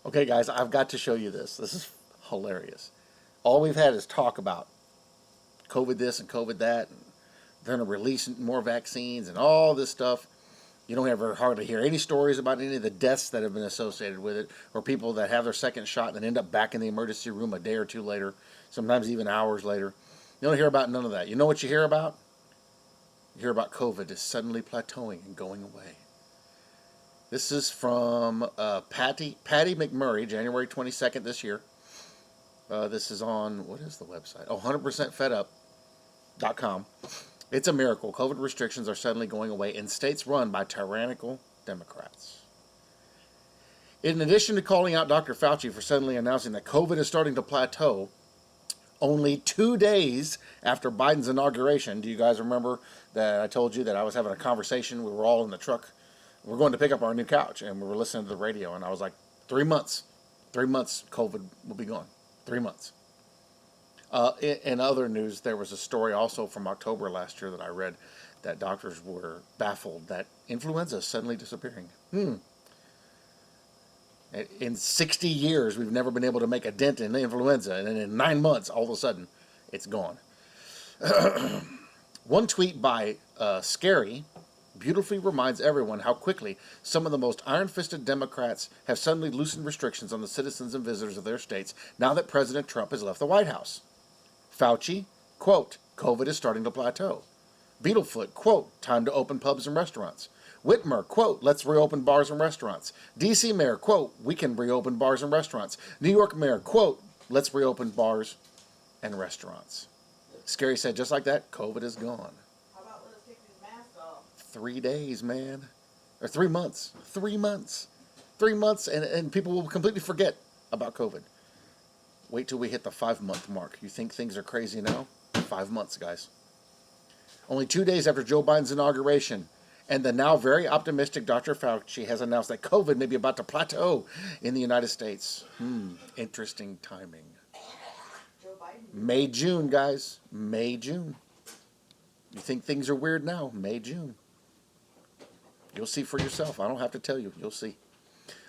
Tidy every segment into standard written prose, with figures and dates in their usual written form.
Okay, guys, I've got to show you this. This is hilarious. All we've had is talk about COVID this and COVID that, and they're going to release more vaccines and all this stuff. You don't ever hardly hear any stories about any of the deaths that have been associated with it, or people that have their second shot and then end up back in the emergency room a day or two later, sometimes even hours later. You don't hear about none of that. You know what you hear about? You hear about COVID is suddenly plateauing and going away. This is from Patty McMurray, January 22nd this year. This is on, what is the website? Oh, 100%fedup.com. It's a miracle. COVID restrictions are suddenly going away in states run by tyrannical Democrats. In addition to calling out Dr. Fauci for suddenly announcing that COVID is starting to plateau, only 2 days after Biden's inauguration, do you guys remember that I told you that I was having a conversation? We were all in the truck. We're going to pick up our new couch, and we were listening to the radio, and I was like, 3 months. 3 months, COVID will be gone. 3 months. In other news, there was a story also from October last year that I read that doctors were baffled that influenza is suddenly disappearing. In 60 years, we've never been able to make a dent in influenza, and then in 9 months, all of a sudden, it's gone. One tweet by Scary beautifully reminds everyone how quickly some of the most iron-fisted Democrats have suddenly loosened restrictions on the citizens and visitors of their states now that President Trump has left the White House. Fauci, quote, COVID is starting to plateau. Beetlefoot, quote, time to open pubs and restaurants. Whitmer, quote, let's reopen bars and restaurants. D.C. Mayor, quote, we can reopen bars and restaurants. New York Mayor, quote, let's reopen bars and restaurants. Scary said, just like that, COVID is gone. How about let us take these masks off? 3 days, man. Or 3 months. 3 months. 3 months, and people will completely forget about COVID. Wait till we hit the 5-month mark. You think things are crazy now? 5 months, guys. Only 2 days after Joe Biden's inauguration, and the now very optimistic Dr. Fauci has announced that COVID may be about to plateau in the United States. Interesting timing. Joe Biden. May, June, guys. May, June. You think things are weird now? May, June. You'll see for yourself. I don't have to tell you. You'll see.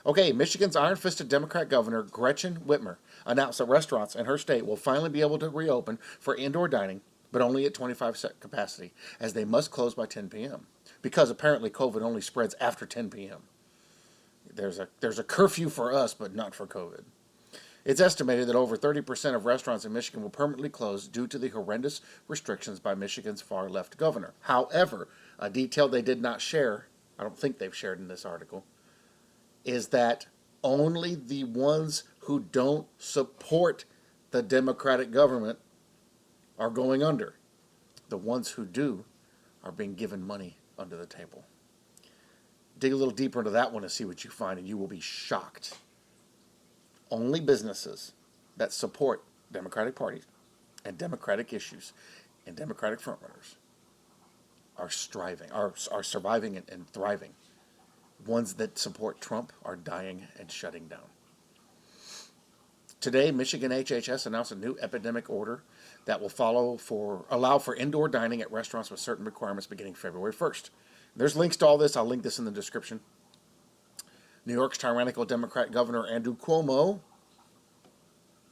Okay, Michigan's iron-fisted Democrat Governor Gretchen Whitmer announced that restaurants in her state will finally be able to reopen for indoor dining, but only at 25% capacity, as they must close by 10 p.m. Because apparently COVID only spreads after 10 p.m. There's a curfew for us, but not for COVID. It's estimated that over 30% of restaurants in Michigan will permanently close due to the horrendous restrictions by Michigan's far-left governor. However, a detail they did not share, I don't think they've shared in this article, is that only the ones who don't support the Democratic government are going under. The ones who do are being given money under the table. Dig a little deeper into that one and see what you find, and you will be shocked. Only businesses that support Democratic parties and Democratic issues and Democratic frontrunners are surviving and thriving. Ones that support Trump are dying and shutting down. Today, Michigan HHS announced a new epidemic order that will allow for indoor dining at restaurants with certain requirements beginning February 1st. There's links to all this. I'll link this in the description. New York's tyrannical Democrat Governor Andrew Cuomo,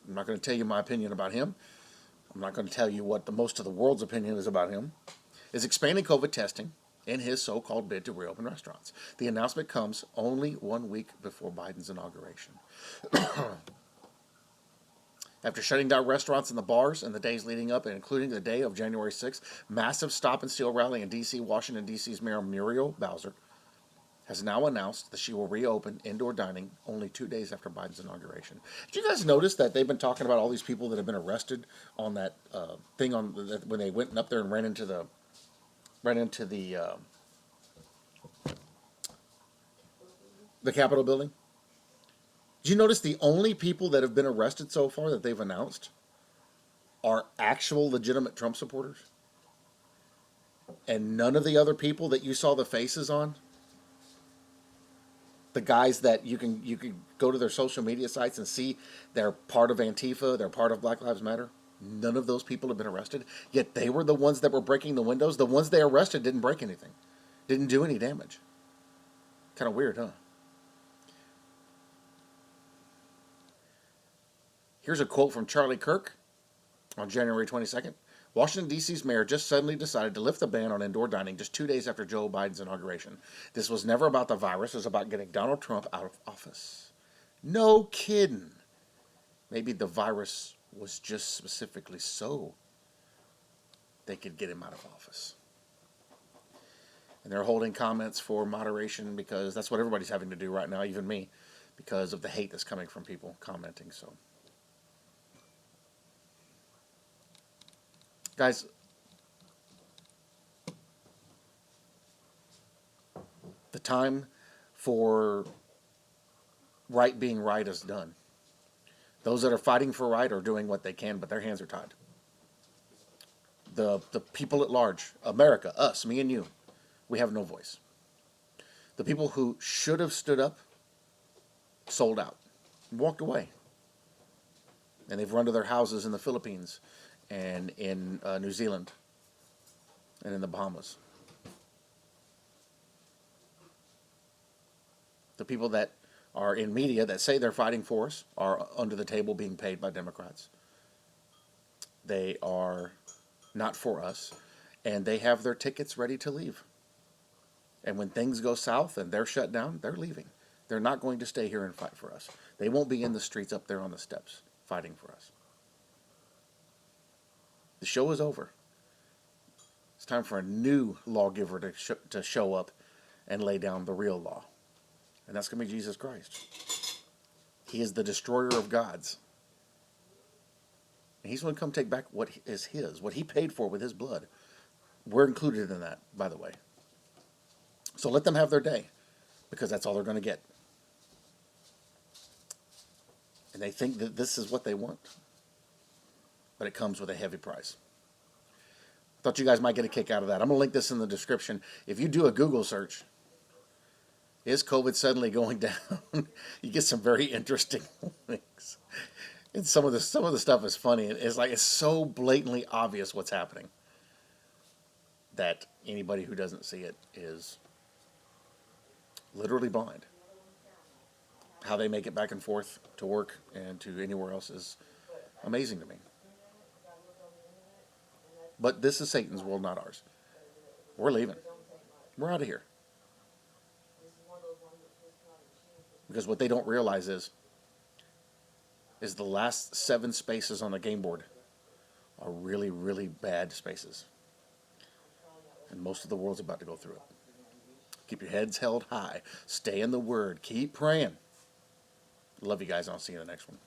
I'm not going to tell you my opinion about him. I'm not going to tell you what most of the world's opinion is about him, is expanding COVID testing in his so-called bid to reopen restaurants. The announcement comes only 1 week before Biden's inauguration. After shutting down restaurants and the bars in the days leading up, and including the day of January 6th, massive stop and steal rally in D.C., Washington, D.C.'s Mayor Muriel Bowser has now announced that she will reopen indoor dining only 2 days after Biden's inauguration. Did you guys notice that they've been talking about all these people that have been arrested on that thing when they went up there and ran into the Capitol building? Did you notice the only people that have been arrested so far that they've announced are actual legitimate Trump supporters? And none of the other people that you saw the faces on, the guys that you can go to their social media sites and see they're part of Antifa, they're part of Black Lives Matter, none of those people have been arrested, yet they were the ones that were breaking the windows. The ones they arrested didn't break anything, didn't do any damage. Kind of weird, huh? Here's a quote from Charlie Kirk on January 22nd. Washington, D.C.'s mayor just suddenly decided to lift the ban on indoor dining just 2 days after Joe Biden's inauguration. This was never about the virus. It was about getting Donald Trump out of office. No kidding. Maybe the virus was just specifically so they could get him out of office. And they're holding comments for moderation because that's what everybody's having to do right now, even me, because of the hate that's coming from people commenting. So, guys, the time for right being right is done. Those that are fighting for right are doing what they can, but their hands are tied. The people at large, America, us, me and you, we have no voice. The people who should have stood up sold out, walked away. And they've run to their houses in the Philippines and in New Zealand and in the Bahamas. The people that are in media that say they're fighting for us are under the table being paid by Democrats. They are not for us, and they have their tickets ready to leave. And when things go south and they're shut down, they're leaving. They're not going to stay here and fight for us. They won't be in the streets up there on the steps fighting for us. The show is over. It's time for a new lawgiver to show up and lay down the real law. And that's going to be Jesus Christ. He is the destroyer of gods. And he's going to come take back what is his, what he paid for with his blood. We're included in that, by the way. So let them have their day, because that's all they're going to get. And they think that this is what they want. But it comes with a heavy price. I thought you guys might get a kick out of that. I'm going to link this in the description. If you do a Google search, is COVID suddenly going down? You get some very interesting things. And some of the stuff is funny. It's so blatantly obvious what's happening that anybody who doesn't see it is literally blind. How they make it back and forth to work and to anywhere else is amazing to me. But this is Satan's world, not ours. We're leaving. We're out of here. Because what they don't realize is the last 7 spaces on the game board are really, really bad spaces. And most of the world's about to go through it. Keep your heads held high. Stay in the Word. Keep praying. Love you guys, and I'll see you in the next one.